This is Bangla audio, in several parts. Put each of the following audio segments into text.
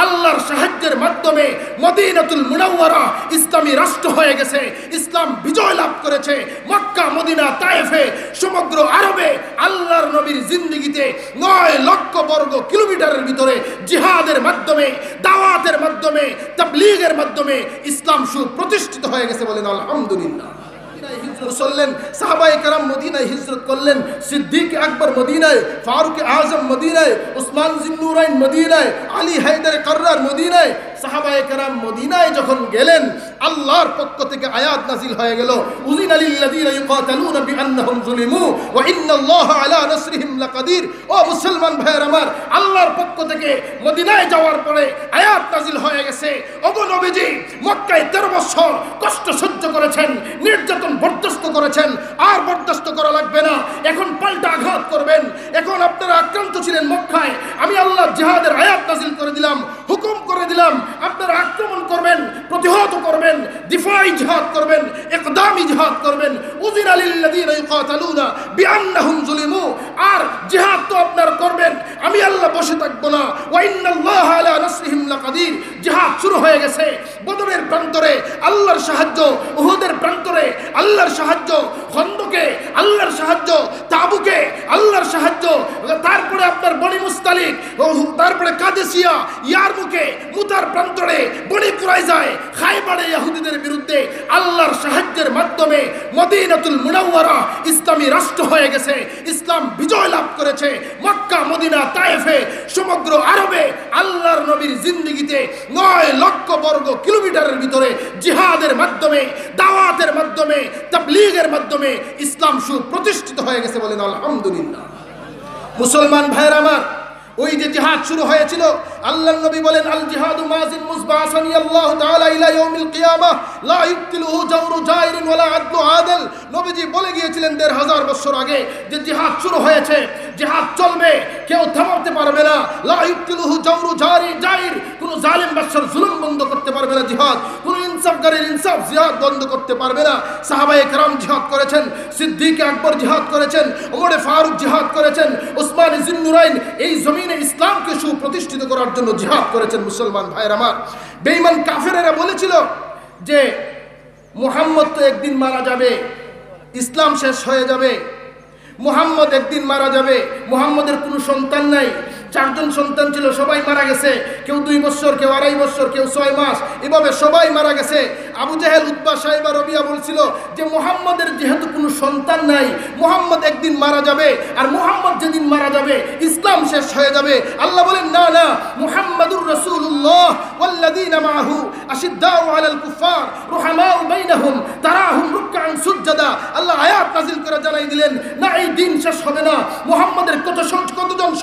আল্লাহর সাহায্যের মাধ্যমে মদিনাতুল মুনাওয়ারা ইসলামী রাষ্ট্র হয়ে গেছে। ইসলাম বিজয় লাভ করেছে। মক্কা, মদিনা, তায়েফে, সমগ্র আরবে আল্লাহর নবীর জিন্দেগিতে 9 লক্ষ বর্গ কিলোমিটারের ভিতরে জিহাদের মাধ্যমে, দাওয়াতের মাধ্যমে, তাবলীগের মাধ্যমে ইসলাম সুপ্রতিষ্ঠিত হয়ে গেছে। বলেন আলহামদুলিল্লাহ। মুসল্লেন সাহাবায়ে কেরাম মদিনায় হিজরত করলেন। সিদ্দিক আকবর মদিনায়, ফারুক আজম মদিনায়, উসমান জিন্নুরাইন মদিনায়, আলী হায়দার কাররার মদিনায়। সাহাবায়ে কেরাম মদিনায় যখন গেলেন, আল্লাহর পক্ষ থেকে আয়াত নাজিল হয়ে গেল, উযিনা লিল্লাযীনা ইউকাতালুনা বিআন্নাহুম যুলিমু ওয়া ইন্নাল্লাহা আলা নাসরিহিম লাকাদির। ও মুসলমান ভাইয়ের আমার, আল্লাহর পক্ষ থেকে মদিনায় যাওয়ার পরে আয়াত নাজিল হয়ে গেছে, ওগো নবীজি মক্কায় 13 বছর কষ্ট সহ্য করেছেন, নির্যাতন বরদাস্ত করেছেন, আর বরদাস্ত করা লাগবে না। এখন পাল্টা আঘাত করবেন। এখন আপনারা আক্রান্ত ছিলেন মক্কায়, আমি আল্লাহ জিহাদের আয়াত নাজিল করে দিলাম, হুকুম করে দিলাম, আপনারা আক্রমণ করবেন, প্রতিহত করবেন, দিফাই জিহাদ করবেন, ইকদামি জিহাদ করবেন। উযিনা লিল্লাযীনা ইউকাতালুনা বিআন্নাহুম যুলিমু। আর জিহাদ তো আপনারা করবেন, আমি আল্লাহ বসে থাকবো না। ওয়া ইন্নাল্লাহা আলা নাসরিহিম লাকাদির। জিহাদ শুরু হয়ে গেছে। বদরের প্রান্তরে আল্লাহর সাহায্য, উহুদের প্রান্তরে আল্লাহর সাহায্য, খন্দকে আল্লাহর সাহায্য, তাবুকে আল্লাহর সাহায্য, তারপরে আপনার বনি মুস্তালিক, তারপরে কাদেসিয়া, ইয়ারমুকে, মুতার প্রান্তরে, বনি কুরাইজায়, খায়বারে ইহুদিদের বিরুদ্ধে আল্লাহর সাহায্যের মাধ্যমে মদিনাতুল মুনাওয়ারা ইসলামী রাষ্ট্র হয়ে গেছে। ইসলাম বিজয় লাভ করেছে। মক্কা, মদিনা, তায়েফে, সমগ্র আরবে আল্লাহর নবীর জিন্দেগিতে 9 লক্ষ বর্গ কিলোমিটারের ভিতরে জিহাদের মাধ্যমে, দাওয়াতের মাধ্যমে, তাবলীগের মাধ্যমে ইসলাম সুপ্রতিষ্ঠিত হয়ে গেছে। বলেন আলহামদুলিল্লাহ। মুসলমান ভাইরা আমার, ওই যে জিহাদ শুরু হয়েছিল, আল্লাহর নবী বলেন আল জিহাদু মাযিন মুসবাসানি আল্লাহু তাআলা ইলা ইয়াউমিল কিয়ামাহ লা ইবতিলুহু জাওরু জাইরিন ওয়ালা আদলু আদল। নবীজি বলে গিয়েছিলেন 1500 বছর আগে যে জিহাদ শুরু হয়েছে, জিহাদ চলবে, কেউ থামাতে পারবে না। লা ইবতিলুহু জাওরু জাইর, কোন জালেম বাদশার জুলুম বন্ধ করতে পারবে না জিহাদ, কোন ইনসাফকারীর ইনসাফ জিহাদ বন্ধ করতে পারবে না। সাহাবায়ে কেরাম জিহাদ করেছেন, সিদ্দিক আকবর জিহাদ করেছেন, ওমরে ফারুক জিহাদ করেছেন, উসমান জিন্নুরাইন এই জমিনে ইসলামকে সুপ্রতিষ্ঠিত করার জন্য জিহাদ করেছেন। মুসলমান ভাইয়ের আমার, বেঈমান কাফেরেরা বলেছিল যে মুহাম্মদ তো একদিন মারা যাবে, ইসলাম শেষ হয়ে যাবে, মুহাম্মদ একদিন মারা যাবে, মুহাম্মদের কোনো সন্তান নাই। 4 জন সন্তান ছিল, সবাই মারা গেছে, কেউ 2 বছর, কেউ 2.5 বছর, কেউ 6 মাস, এভাবে সবাই মারা গেছে। আবু জাহেল, উতবা, সাইবা, রবিয়া বলছিল যে মুহাম্মদের যেহেতু কোনো সন্তান নাই, মুহাম্মদ একদিন মারা যাবে, আর মুহাম্মদ যেদিন মারা যাবে ইসলাম শেষ হয়ে যাবে। আল্লাহ বলেন না না, মুহাম্মাদুর রাসূলুল্লাহ ওয়াল্লাযীনা মাআহু আশিদ্দাউ আলাল কুফার রুহামাউ বাইনাহুম তারাহুম রুকআন সুজদা। আল্লাহ আয়াত নাযিল করে জানাই দিলেন, না এই দিন শেষ হবে না। মুহাম্মাদের কতজন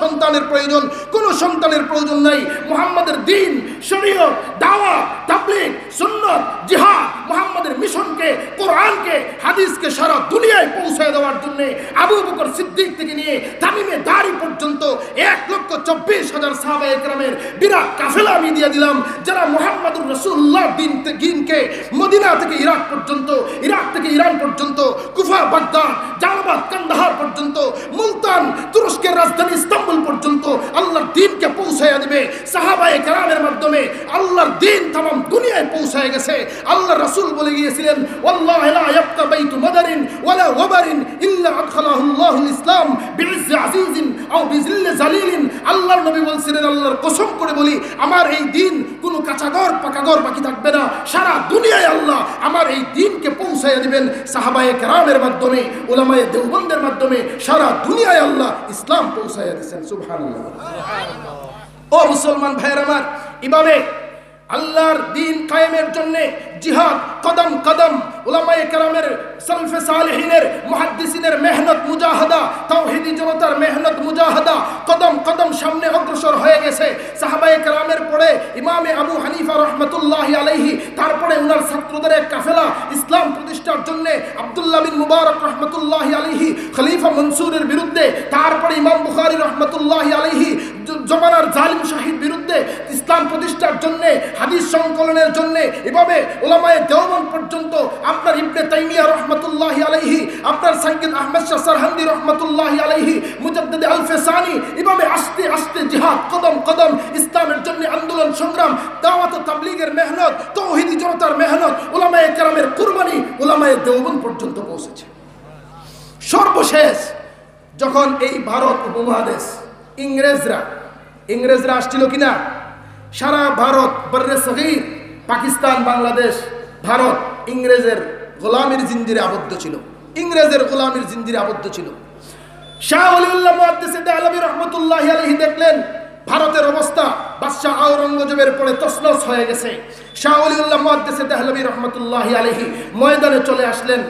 সন্তানের প্রয়োজন? কোনো সন্তানের প্রয়োজন নাই। মুহাম্মাদের দ্বীন, শরীয়ত, দাওয়াত, তাবলীগ, সুন্নাত, জিহাদ, মুহাম্মাদের মিশনকে, কোরআনকে, হাদিসকে সারা দুনিয়ায় পৌঁছে দেওয়ার জন্য আবু বকর সিদ্দিক থেকে নিয়ে তামিমে দারি পর্যন্ত 1,24,000 সাহাবায়ে কেরামের বিরাট কাফেলা আমি দিয়ে দিলাম, যারা মুহাম্মাদুর রাসূলুল্লাহ দ্বীনকে মদিনা থেকে ইরাক পর্যন্ত, ইরাক থেকে ইরান পর্যন্ত, কুফা, বাগদাদ, জালালাবাদ, কান্দাহার পর্যন্ত, মুলতান, তুরস্কের রাজধানী ইস্তাম্বুল পর্যন্ত আল্লাহর দ্বীনকে পৌঁছায়া দিবে। সাহাবায়ে কেরামের মাধ্যমে আল্লাহর দ্বীন तमाम দুনিয়ায় পৌঁছে গেছে। আল্লাহ রাসূল বলে গিয়েছিলেন, ওয়াল্লাহি লা ইয়াবকা বাইতু মাদারিন ওয়ালা ওয়াবারিন ইল্লা আদখালাহুল্লাহুল ইসলাম বিইজ্জি আজিজিন আও বিজিল্লি জালিলিন। আল্লাহর নবী বলছিলেন, আল্লাহর কসম করে বলি, আমার এই দ্বীন কোনো কাঁচাঘর পাকাঘর বাকি থাকবে না, সারা দুনিয়ায় আল্লাহ আমার এই দ্বীনকে পৌঁছায়া দিবেন। সাহাবায়ে কেরামের মাধ্যমে, উলামায়ে দেওবন্দের মাধ্যমে সারা দুনিয়ায় আল্লাহ ইসলাম পৌঁছায়া দিয়েছেন। সুবহানাল্লাহ। ও মুসলমান ভাইয়ের আমার, এভাবে আল্লাহর দ্বীন কায়েমের জন্য জিহাদ কদম কদম, উলামায়ে কেরামের, সালফে সালেহিনের, মুহাদ্দিসিনের মেহনত মুজাহাদা, তাওহীদি জনতার মেহনত মুজাহাদা কদম কদম সামনে অগ্রসর হয়ে গেছে। সাহাবায়ে কেরামের পরে ইমামে আবু হানিফা রাহমাতুল্লাহি আলাইহি, তারপরে উনার ছাত্রদের এক কাফেলা ইসলাম প্রতিষ্ঠার জন্য আব্দুল্লাহ বিন মুবারক রাহমাতুল্লাহি আলাইহি খলিফা মনসুরের বিরুদ্ধে, তারপরে ইমাম বুখারী রাহমাতুল্লাহি আলাইহি জমানার জালিম শাহির বিরুদ্ধে ইসলাম প্রতিষ্ঠার জন্য, হাদিস সংকলনের জন্য, এভাবে উলামায়ে দেওবন্দ পর্যন্ত, আপনার ইবনে তাইমিয়া রাহমাতুল্লাহি আলাইহি, আপনার সাইয়্যিদ আহমদ শাহ সারহান্দি রাহমাতুল্লাহি আলাইহি, মুজাদ্দিদ আল-ফেসানি, এভাবে আস্তে আস্তে জিহাদ, কদম কদম ইসলামের জন্য আন্দোলন সংগ্রাম, দাওয়াত ও তাবলীগের মেহনত, তাওহীদি জনতার মেহনত, উলামায়ে কেরামের কুরবানি উলামায়ে দেওবন্দ পর্যন্ত পৌঁছেছে। সর্বশেষ যখন এই ভারত উপমহাদেশ ইংরেজরা আসছিল কিনা, সারা ভারত বর্রে সগীর, পাকিস্তান, বাংলাদেশ, ভারত ইংরেজের গোলামির জিঞ্জিরে আবদ্ধ ছিল, ইংরেজের গোলামির জিঞ্জিরে আবদ্ধ ছিল। শাহ ওলিউল্লাহ মুহাদ্দিস দেহলভী রহমতুল্লাহি আলাইহি দেখলেন ভারতের অবস্থা বাদশাহ আওরঙ্গজেবের পরে তছনছ হয়ে গেছে। শাহ ওলিউল্লাহ মুহাদ্দিস দেহলভী রহমতুল্লাহি আলাইহি ময়দানে চলে আসলেন,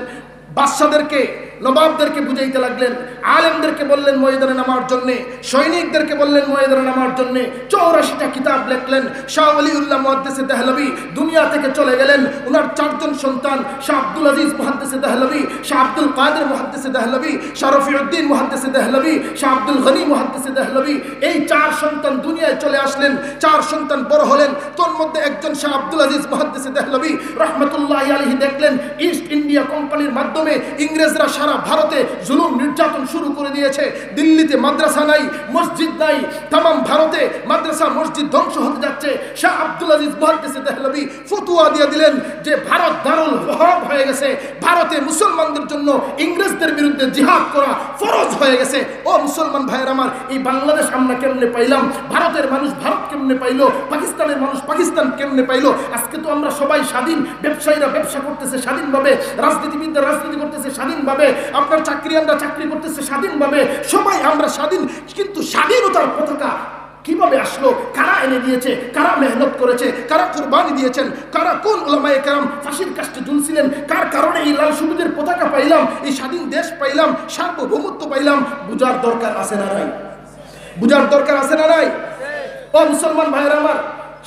বাদশাদেরকে, নবাবদেরকে বুঝাইতে লাগলেন, আলেমদেরকে বললেন ময়দানে নামার জন্য, সৈনিকদেরকে বললেন ময়দানে নামার জন্য। 84টা কিতাব লিখলেন। শাহ ওলিউল্লাহ মুহাদ্দিস দেহলভী দুনিয়া থেকে চলে গেলেন। ওনার 4 জন সন্তান, শাহ আব্দুল আজিজ মুহাদ্দিস দেহলভী, শাহ আব্দুল কাদের মুহাদ্দিস দেহলভী, শাহ রফিউদ্দিন মুহাদ্দিস দেহলভী, শাহ আব্দুল গনি মুহাদ্দিস দেহলভী, এই 4 সন্তান দুনিয়ায় চলে আসলেন। 4 সন্তান বড় হলেন। তোর মধ্যে একজন শাহ আব্দুল আজিজ মুহাদ্দিস দেহলভী রহমতুল্লাহি আলাইহি দেখলেন ইস্ট ইন্ডিয়া কোম্পানির মাধ্যমে ইংরেজরা সারা ভারতে জুলুম নির্যাতন শুরু করে দিয়েছে। দিল্লিতে মাদ্রাসা নাই, মসজিদ নাই, তাম ভারতে মাদ্রাসা মসজিদ ধ্বংস হতে যাচ্ছে। শাহ আব্দুল আজিজ মুহাদ্দিস দেহলভী ফতোয়া দিয়ে দিলেন যে ভারত দারুল হরব হয়ে গেছে, ভারতে মুসলমানদের জন্য ইংরেজদের বিরুদ্ধে জিহাদ করা ফরজ হয়ে গেছে। ও মুসলমান ভাইয়ের আমার, এই বাংলাদেশ আমরা কেমনে পাইলাম, ভারতের মানুষ ভারত কেমনে পাইলো, পাকিস্তানের মানুষ পাকিস্তান কেমনে পাইলো? আজকে তো আমরা সবাই স্বাধীন, ব্যবসায়ীরা ব্যবসা করতেছে স্বাধীনভাবে, রাজনীতিবিদরা রাজনীতি করতেছে স্বাধীনভাবে, আপনার চাকরিয়ানরা চাকরি করতেছে স্বাধীনভাবে, সবাই আমরা স্বাধীন। কিন্তু স্বাধীনতার পতাকা কিভাবে আসলো, কারা এনে দিয়েছে, কারা মেহনত করেছে, কারা কুরবানি দিয়েছেন, কারা কোন উলামায়ে কেরাম ফাঁসির কাস্টে ঝুলছিলেন, কার কারণে এই লাল সবুজের পতাকা পাইলাম, এই স্বাধীন দেশ পাইলাম, সার্বভৌমত্ব পাইলাম, বুঝার দরকার আছে না নাই? বুঝার দরকার আছে না নাই? ও মুসলমান ভাইয়েরা আমার,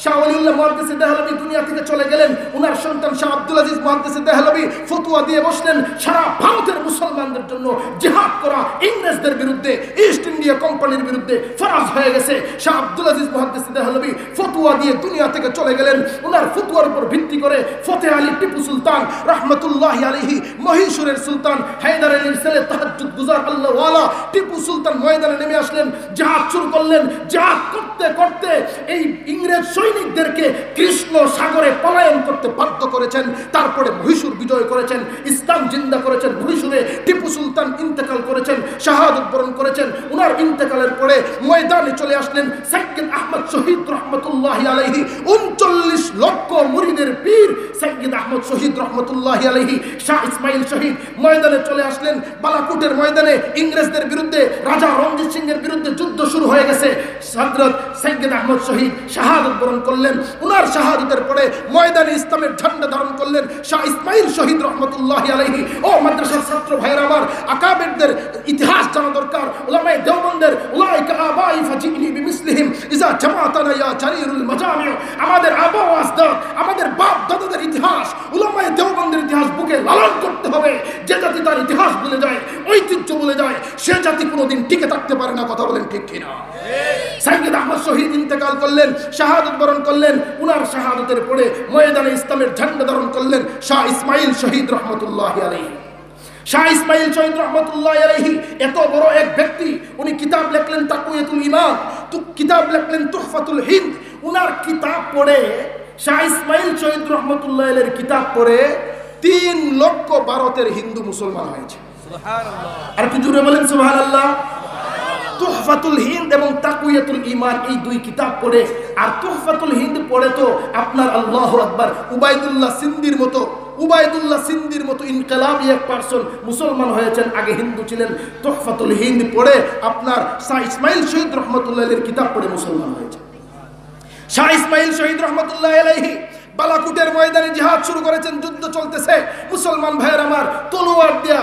শাহ ওলিউল্লাহ মুহাদ্দিস দেহলভী দুনিয়া থেকে চলে গেলেন। ওনার সন্তান শাহ আব্দুল আজিজ মুহাদ্দিস দেহলভী ফতোয়া দিয়ে বসলেন সারা ভারতের মুসলমানদের জন্য জিহাদ করা ইংরেজদের বিরুদ্ধে, ইস্ট ইন্ডিয়া কোম্পানির বিরুদ্ধে ফরজ হয়ে গেছে। শাহ আব্দুল আজিজ মুহাদ্দিস দেহলভী ফতোয়া দিয়ে দুনিয়া থেকে চলে গেলেন। ওনার ফতোয়ার উপর ভিত্তি করে ফতেহ আলী টিপু সুলতান রহমতুল্লাহি আলাইহি, মহীশূরের সুলতান হায়দার আলীর ছেলে তাহাজ্জুদ গুজার আল্লাহ ওয়ালা টিপু সুলতান ময়দানে নেমে আসলেন, জিহাদ শুরু করলেন। জিহাদ করতে করতে এই ইংরেজ সৈনিকদেরকে কৃষ্ণ সাগরে পলায়ন করতে বাধ্য করেছেন। তারপরে মহীশূর বিজয় করেছেন, ইসলাম জিন্দা করেছেন। মহীশূরে টিপু সুলতান ইন্তেকাল করেছেন, শাহাদত বরণ করেছেন। ওনার ইন্তেকালের পরে ময়দানে চলে আসলেন সাইয়্যিদ আহমদ শহীদ রহমতুল্লাহি আলাইহি, 39 লক্ষ মুরিদের পীর সাইয়্যিদ আহমদ শহীদ রহমতুল্লাহি আলাইহি, শাহ ইসমাইল শহীদ ময়দানে চলে আসলেন। বালাকোটের ময়দানে ইংরেজদের বিরুদ্ধে, রাজা রঞ্জিত সিং এর বিরুদ্ধে যুদ্ধ শুরু হয়ে গেছে। হযরত সাইয়্যিদ আহমদ শহীদ শাহাদত বরণ করলেন। উনার শাহাদতের পরে ময়দানে ইসলামের ঝান্ডা ধারণ করলেন শাহ ইসমাইল শহীদ রহমতুল্লাহি আলাইহি। ও মাদ্রাসার ছাত্র ভাইয়ের আমার, আকাবেরদের ইতিহাস জানা দরকার। উলামায়ে দেওবন্দের উলাইকা আবাই ফাজিনি বিমিসলিহিম ইজা জামাতানা ইয়া জারিরুল মাজামি', আমাদের আবা ও আজদাদ, আমাদের বাপ দাদাদের ইতিহাস, উলামায়ে দেওবন্দের ইতিহাস বুকে লালন করতে হবে। যে জাতি তার ইতিহাস ভুলে যায়, ঐতিহ্য ভুলে যায়, সে জাতি কোনোদিন টিকে থাকতে পারে না। কথা বলেন ঠিক কিনা? সাইয়্যিদ আহমদ শহীদ ইন্তেকাল করলেন, শাহাদত বরণ করলেন। উনার শাহাদতের পরে ময়দানে ইসলামের ঝান্ডা ধারণ করলেন শাহ ইসমাইল শহীদ রহমতুল্লাহি আলাইহি। শাহ ইসমাইল শহীদ রহমতুল্লাহি আলাইহি এত বড় এক ব্যক্তি, উনি কিতাব লিখলেন তাকওয়াতুল ঈমান, কিতাব লিখলেন তুহফাতুল হিন্দ। উনার কিতাব পড়ে, শাহ ইসমাইল শহীদ রহমতুল্লাহি আলাইহির কিতাব পড়ে 3 লক্ষ ভারতের হিন্দু মুসলমান হয়েছে। সুবহানাল্লাহ। আর কি জোরে বলেন সুবহানাল্লাহ। তুহফাতুল হিন্দ এবং তাকওয়াতুল ঈমান, এই 2 কিতাব পড়ে, আর তুহফাতুল হিন্দ পড়ে তো আপনার আল্লাহু আকবার উবাইদুল্লাহ সিন্দির মতো ইনকিলাবী এক পারসন মুসলমান হয়েছেন, আগে হিন্দু ছিলেন। তুহফাতুল হিন্দ পড়ে আপনার শাহ ইসমাইল শহীদ রহমতুল্লাহির কিতাব পড়ে মুসলমান হয়েছে। শাহ ইসমাইল শহীদ রহমতুল্লাহি আলাইহি বালাকোটের ময়দানে জিহাদ শুরু করেছেন, যুদ্ধ চলতেছে। মুসলমান ভাইয়ের আমার, তলোয়ার দিয়া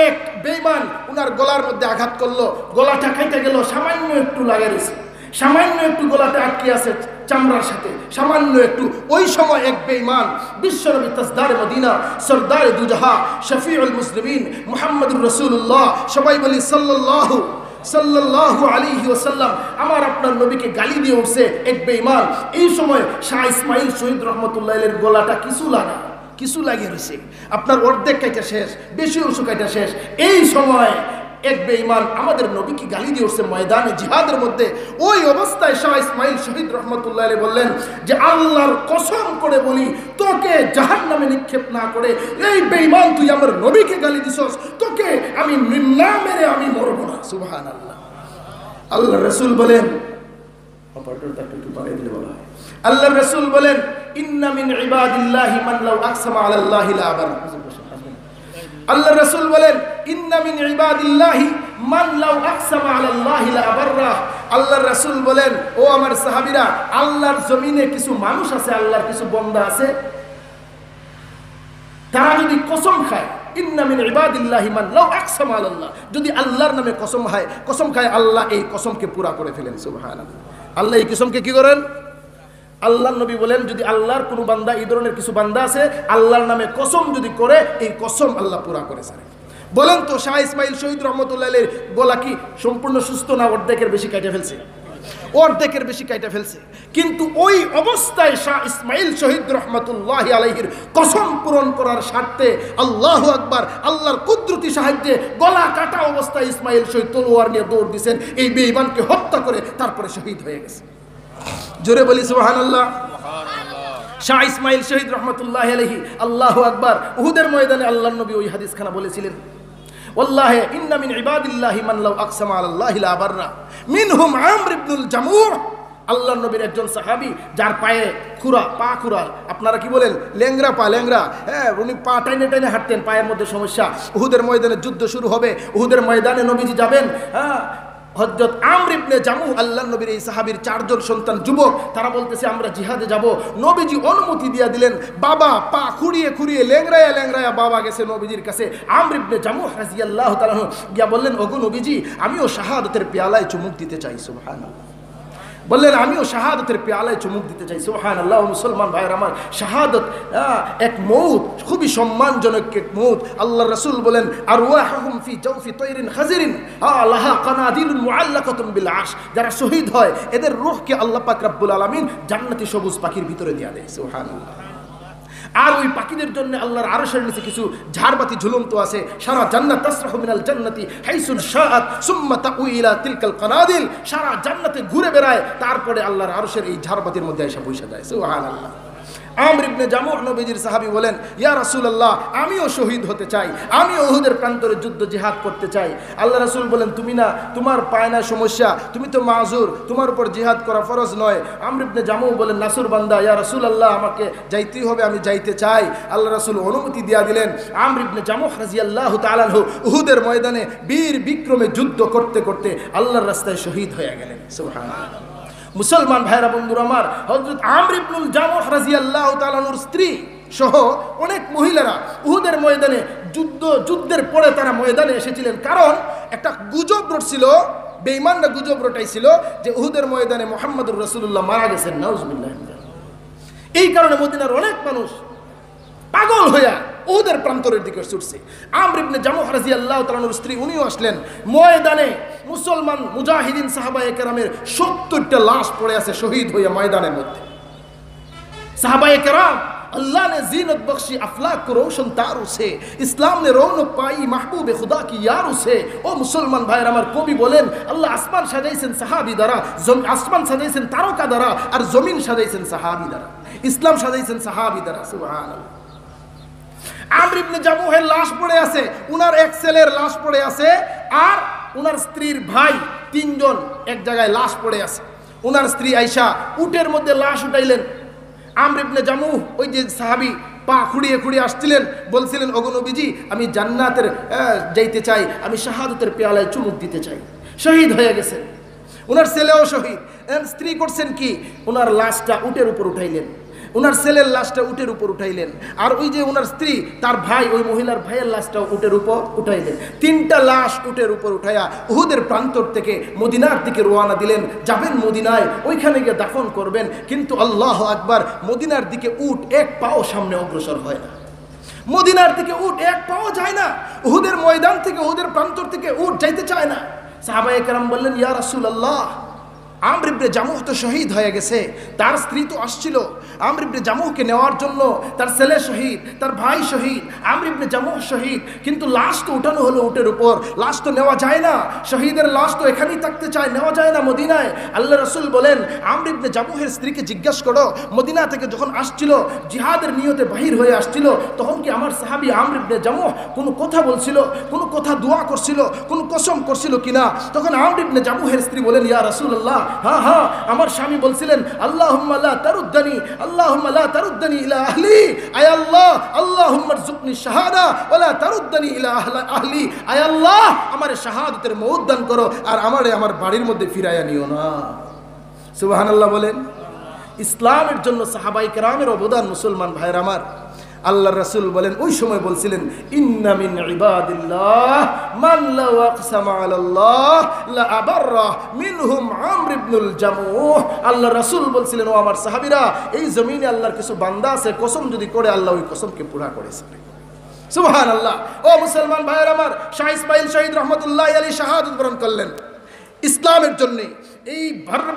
এক বেঈমান উনার গলার মধ্যে আঘাত করলো, গলাটা কেটে গেল, সামান্য একটু লাগে রয়েছে, সামান্য একটু গলাটা আটকে আছে চামড়ার সাথে, সামান্য একটু। ওই সময় এক বেঈমান বিশ্বনবী তাজদার মদিনা, সরদার দুজাহা, শফিউল মুসলিমিন মুহাম্মদুর রাসূলুল্লাহ, সবাই বলি সাল্লাল্লাহু সাল্লাল্লাহু আলাইহি ওয়াসাল্লাম আমার আপনার নবীকে গালি দিয়ে উঠছে এক বেঈমান। এই সময় শাহ ইসমাইল শহীদ রহমতুল্লাহ আলাইহির গলাটা কিছু লাগিয়ে রয়েছে, আপনার অর্ধেক কাইটা শেষ, বেশি অংশ কাইটা শেষ। এই সময় এক বেঈমান আমাদের নবীকে গালি দিয়ে উঠছে ময়দানে জিহাদের মধ্যে। ওই অবস্থায় শাহ ইসমাইল শহীদ রহমতুল্লাহ আলাইহি বললেন যে আল্লাহর কসম করে বলি, তোকে জাহান্নামে নিক্ষেপ না করে এই বেঈমান তুই আমার নবীকে গালি দিছস, তোকে আমি না মেরে আমি মরব না। সুবহানাল্লাহ। আল্লাহ রাসূল বলেন, অপারেটরটা একটু বাড়িয়ে দিলে ভালো হয়। আল্লাহ রাসূল বলেন ইন্না মিন ইবাদিল্লাহি মান লাউ আকসামা আলাল্লাহি লা আবার। আল্লাহ রাসূল বলেন ইন্না মিন ইবাদিল্লাহি মান লাউ আকসামা আলাল্লাহি লা আবাররা। আল্লাহ রাসূল বলেন ও আমার সাহাবীরা, আল্লাহর জমিনে কিছু মানুষ আছে, আল্লাহর কিছু বান্দা আছে, তারা যদি কসম খায়, ইন্না মিন ইবাদিল্লাহি মান লাউ আকসামা আলাল্লাহ, যদি আল্লাহর নামে কসম খায় আল্লাহ এই কসমকে পুরা করে ফেলেন। সুবহানাল্লাহ। আল্লাহ এই কসমকে কি করেন? আল্লাহর নবী বলেন যদি আল্লাহর কোনো বান্দা, এই ধরনের কিছু বান্দা আছে, আল্লাহর নামে কসম যদি করে এই কসম আল্লাহ পুরা করে ছাড়ে। বলেন তো শাহ ইসমাইল শহীদ রহমতুল্লাহ আলাইহির গলা কি সম্পূর্ণ সুস্থ না অর্ধেকের বেশি কাটা ফেলছে? অর্ধেকের বেশি কাটা ফেলছে। কিন্তু ওই অবস্থায় শাহ ইসমাইল শহীদ রহমতুল্লাহ আলাইহির কসম পূরণ করার স্বার্থে আল্লাহু আকবার, আল্লাহর কুদরতি সাহায্যে গলা কাটা অবস্থায় ইসমাইল শহীদ তলোয়ার নিয়ে দৌড় দিয়েছেন, এই বেঈমানকে হত্যা করে তারপরে শহীদ হয়ে গেছে। জোরে বলি সুবহানাল্লাহ। শাহ ইসমাইল শহীদ রহমতুল্লাহ আলাইহি, আল্লাহু আকবার, উহুদের ময়দানে আল্লাহর নবী ওই হাদিসখানা বলেছিলেন ওয়াল্লাহি ইন্না মিন ইবাদিল্লাহি মান লাউ আকসামা আলাল্লাহি লা আবাররা মিনহুম আমর ইবনুল জামুহ। আল্লাহর নবীর একজন সাহাবী যার পায়ে পা খুরা, আপনারা কি বলেন ল্যাংরা পা, ল্যাংরা, হ্যাঁ, উনি পা টাইনে হাঁটতেন, পায়ের মধ্যে সমস্যা। উহুদের ময়দানে যুদ্ধ শুরু হবে, উহুদের ময়দানে নবীজি যাবেন। হ্যাঁ, হযরত আমর ইবনে জামুহ আল্লাহর নবীর এই সাহাবীর 4 জন সন্তান যুবক, তারা বলতেছে আমরা জিহাদে যাব। নবীজি অনুমতি দিয়া দিলেন। বাবা পা খুঁড়িয়ে ল্যাংরায়া বাবা গেছে নবীজির কাছে। আমর ইবনে জামুহ রাদিয়াল্লাহু তাআলা গিয়া বললেন ওগো নবীজি, আমিও শাহাদাতের পেয়ালায় চুমুক দিতে চাই। সুবহানাল্লাহ। বললেন আমিও শাহাদাতের পেয়ালায় চুমুক দিতে চাই। সুবহানাল্লাহ। মুসলমান ভাইয়ের আমার, শাহাদাত এক মউত, খুবই সম্মানজনক এক মউত। আল্লাহর রাসূল বলেন আরওয়াহুম ফি জাওফি তায়রিন খাজিরিন লাহা কানাদিলুন মুআল্লাকাতুন বিল আরশ। যারা শহীদ হয় এদের রূহকে আল্লাহ পাক রব্বুল আলামিন জান্নাতি সবুজ পাখির ভিতরে দিয়ে দেয়। সুবহানাল্লাহ। আর ওই পাখিদের জন্য আল্লাহর আরশের নিচে কিছু ঝাড়বাতি ঝুলন্ত আছে। সারা জান্নাত তাসরাহু মিনাল জান্নাতি হাইসুন শাআত সুম্মা তাউ ইলা তিলকাল কানাদিল। সারা জান্নাতে ঘুরে বেড়ায়, তারপরে আল্লাহর আরশের এই ঝাড়বাতির মধ্যে এসে বসে যায়। সুবহানাল্লাহ। আমর ইবনে জামুহ নবীজির সাহাবী বলেন ইয়া রাসূলুল্লাহ, আমিও শহীদ হতে চাই, আমিও উহুদের প্রান্তরে যুদ্ধ জিহাদ করতে চাই। আল্লাহ রাসূল বলেন তুমি না, তোমার পায় না সমস্যা, তুমি তো মাযুর, তোমার উপর জিহাদ করা ফরজ নয়। আমর ইবনে জামুহ বলেন নাসুর বান্দা, ইয়া রাসূলুল্লাহ আমাকে যাইতেই হবে, আমি যাইতে চাই। আল্লাহ রাসূল অনুমতি দিয়া দিলেন। আমর ইবনে জামুহ রাদিয়াল্লাহু তাআলা আনহু উহুদের ময়দানে বীর বিক্রমে যুদ্ধ করতে করতে আল্লাহর রাস্তায় শহীদ হয়ে গেলেন। সুবহানাল্লাহ। মুসলমান ভাইরা বন্ধুরা আমার, হযরত আমর ইবনুল জামুহ রাদিয়াল্লাহু তাআলা আনহুর স্ত্রী সহ অনেক মহিলারা উহুদের ময়দানে যুদ্ধের পরে তারা ময়দানে এসেছিলেন। কারণ একটা গুজব রটছিল, বেঈমানরা গুজব রটাইছিল যে উহুদের ময়দানে মুহাম্মদুর রাসূলুল্লাহ মারা গেছেন। নাউজুবিল্লাহ। এই কারণে মদিনার অনেক মানুষ পাগল হইয়া উহুদের প্রান্তরের দিকে ছুটছে। আমর ইবনে জামুহ রাদিয়াল্লাহু তাআলা আনহুর স্ত্রী উনিও আসলেন ময়দানে। মুসলমান মুজাহিদিন সাহাবায়ে কেরামের 70টা লাশ পড়ে আছে শহীদ হইয়া ময়দানের মধ্যে। সাহাবায়ে কেরাম, अल्लाह ने जीनत बख्शी अफलाक को रोशन तारों से, इस्लाम ने रौनक पाई महबूब खुदा की यारों से। ओ मुसलमान भाई আমার কবি বলেন আল্লাহ আসমান সাজাইছেন সাহাবী দ্বারা, আসমান সাজাইছেন তারকা দ্বারা, আর জমিন সাজাইছেন সাহাবী দ্বারা, ইসলাম সাজাইছেন সাহাবী দ্বারা। সুবহানাল্লাহ। আমর ইবনে জামুহের লাশ পড়ে আছে, উনার এক ছেলের লাশ পড়ে আছে, আর উনার স্ত্রীর ভাই, 3 জন এক জায়গায় লাশ পড়ে আছে। উনার স্ত্রী আয়েশা উটের মধ্যে লাশ উঠাইলেন। আমর ইবনে জামুহ ওই যে সাহাবী পা খুঁড়িয়ে আসছিলেন, বলছিলেন ওগো নবীজি আমি জান্নাতের যাইতে চাই, আমি শাহাদাতের পেয়ালায় চুমুক দিতে চাই। শহীদ হয়ে গেছেন। উনার ছেলেও শহীদ। স্ত্রী করছেন কি, উনার লাশটা উটের উপর উঠাইলেন, উনার ছেলের লাশটা উটের উপর উঠাইলেন, আর ওই যে উনার স্ত্রী তার ভাই, ওই মহিলার ভাইয়ের লাশটাও উটের উপর উঠাইলেন। 3টা লাশ উটের উপর উঠাইয়া উহুদের প্রান্তর থেকে মদিনার দিকে রওনা দিলেন। যাবেন মদিনায়, ওইখানে গিয়ে দাফন করবেন। কিন্তু আল্লাহু আকবার, মদিনার দিকে উট এক পাও সামনে অগ্রসর হয় না। মদিনার দিকে উট এক পাও যায় না। উহুদের ময়দান থেকে, উহুদের প্রান্তর থেকে উট যাইতে চায় না। সাহাবায়ে কেরাম বললেন, ইয়া রাসূলুল্লাহ, আমর ইবনে জামুহ তো শহীদ হয়ে গেছে, তার স্ত্রী তো আসছিল আমর ইবনে জামুহকে নেওয়ার জন্য, তার ছেলে শহীদ, তার ভাই শহীদ, আমর ইবনে জামুহ শহীদ, কিন্তু লাশ তো উঠানো হলো উটের উপর, লাশ তো নেওয়া যায় না, শহীদের লাশ তো এখানেই থাকতে চায়, নেওয়া যায় না মদিনায়। আল্লাহ রাসূল বলেন, আমর ইবনে জামুহের স্ত্রীকে জিজ্ঞাসা করো, মদিনা থেকে যখন আসছিল, জিহাদের নিয়তে বাহির হয়ে আসছিল, তখন কি আমার সাহাবী আমর ইবনে জামুহ কোনো কথা বলছিল, কোনো কথা দোয়া করছিল, কোনো কসম করছিল কিনা? তখন আমর ইবনে জামুহের স্ত্রী বলেন, ইয়া রাসূলুল্লাহ, হ্যাঁ হ্যাঁ, আমার স্বামী বলছিলেন, আল্লাহুম্মা লা তারুদ্দানি, আল্লাহুম্মা লা তারুদ্দানি ইলা আহলি, আয় আল্লাহ, আল্লাহুম্মা রযুকনি শাহাদা ওয়া লা তারুদ্দানি ইলা আহলি, আয় আল্লাহ, আমারে শাহাদাতের মওত দান করো আর আমারে আমার বাড়ির মধ্যে ফিরাইয়া নিও না। সুবহানাল্লাহ বলেন। ইসলামের জন্য সাহাবায়ে কেরামের অবদান মুসলমান ভাইয়ের আমার। আল্লাহর রাসূল বলেন, ওই সময় বলছিলেন, ইন্না মিন ইবাদিল্লাহ মান লাউ আকসামা আলাল্লাহ লা আবাররা মিনহুম আমর ইবনুল জামুহ। আল্লাহর রাসূল বলছিলেন, ও আমার সাহাবীরা, এই জমিনে আল্লাহর কিছু বান্দা আছে, কসম যদি করে আল্লাহ ওই কসমকে পুরা করেছে। সুবহানাল্লাহ। ও মুসলমান ভাইয়ের আমার, শাহ ইসমাইল শহীদ রহমাতুল্লাহি আলাইহি শাহাদাত বরণ করলেন ইসলামের জন্য, এই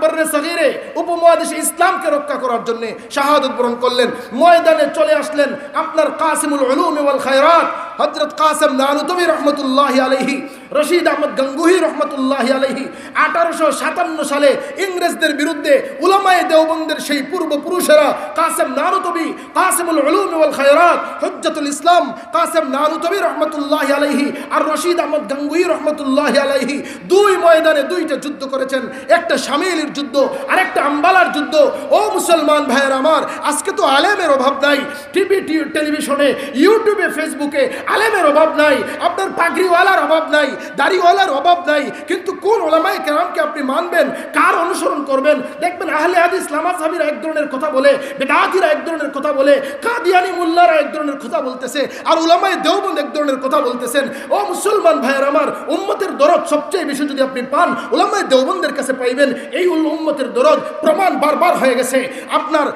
বর্রে সগীরে উপমহাদেশে ইসলামকে রক্ষা করার জন্য শাহাদাত বরণ করলেন। ময়দানে চলে আসলেন আপনার কাসিমুল উলুম ওয়াল খায়রাত হযরত কাসেম নানুতবী রহমতুল্লাহি আলাইহি, রশিদ আহমদ গঙ্গুহি রহমতুল্লাহি আলাইহি 1857 সালে ইংরেজদের বিরুদ্ধে উলামায়ে দেওবন্দের সেই পূর্বপুরুষেরা কাসেম নানুতবী, কাসিমুল উলুম ওয়াল খায়রাত, হুজ্জাতুল ইসলাম কাসেম নানুতবী রহমতুল্লাহি আলাইহি আর রশিদ আহমদ গঙ্গুহি রহমতুল্লাহি আলাইহি দুই ময়দানে দুইটা যুদ্ধ করেছেন, একটা শামিলির যুদ্ধ আর একটা আম্বালার যুদ্ধ। ও মুসলমান ভাইয়ের আমার, আজকে তো আলেমের অভাব নাই, টিভি টেলিভিশনে ইউটিউবে ফেসবুকে আলেমের অভাব নাই, আপনার পাগড়িওয়ালার অভাব নাই, দাড়িওয়ালার অভাব নাই, কিন্তু কোন উলামায়ে কেরামকে আপনি মানবেন, কার অনুসরণ করবেন? দেখবেন আহলে হাদিস লামাযহাবিরা এক ধরনের কথা বলে, বেদাতিরা এক ধরনের কথা বলে, কাদিয়ানি মোল্লারা এক ধরনের কথা বলতেছে, আর উলামায়ে দেওবন্দ এক ধরনের কথা বলতেছেন। ও মুসলমান ভাইয়ের আমার, উম্মতের দরদ সবচেয়ে বেশি যদি আপনি পান, উলামায়ে দেওবন্দের কাছে পাইবেন। এই উম্মতের দরদ প্রমাণ বারবার হয়ে গেছে। আপনার